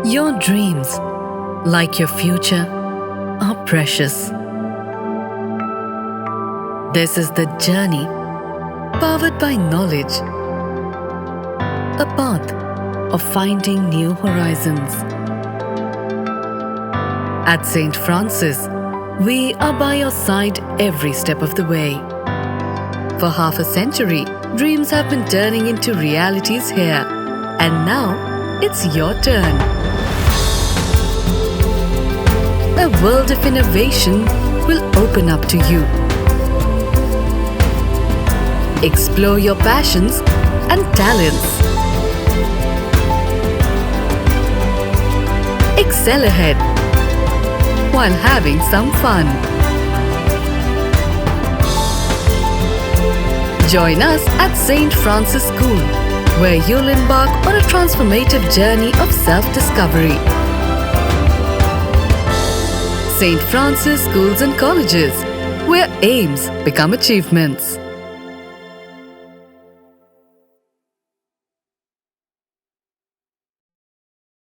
Your dreams, like your future, are precious. This is the journey, powered by knowledge, a path of finding new horizons. At St. Francis, we are by your side every step of the way. For half a century, dreams have been turning into realities here, and now it's your turn. A world of innovation will open up to you. Explore your passions and talents. Excel ahead while having some fun. Join us at St. Francis School, where you'll embark on a transformative journey of self-discovery. St. Francis Schools and Colleges, where aims become achievements.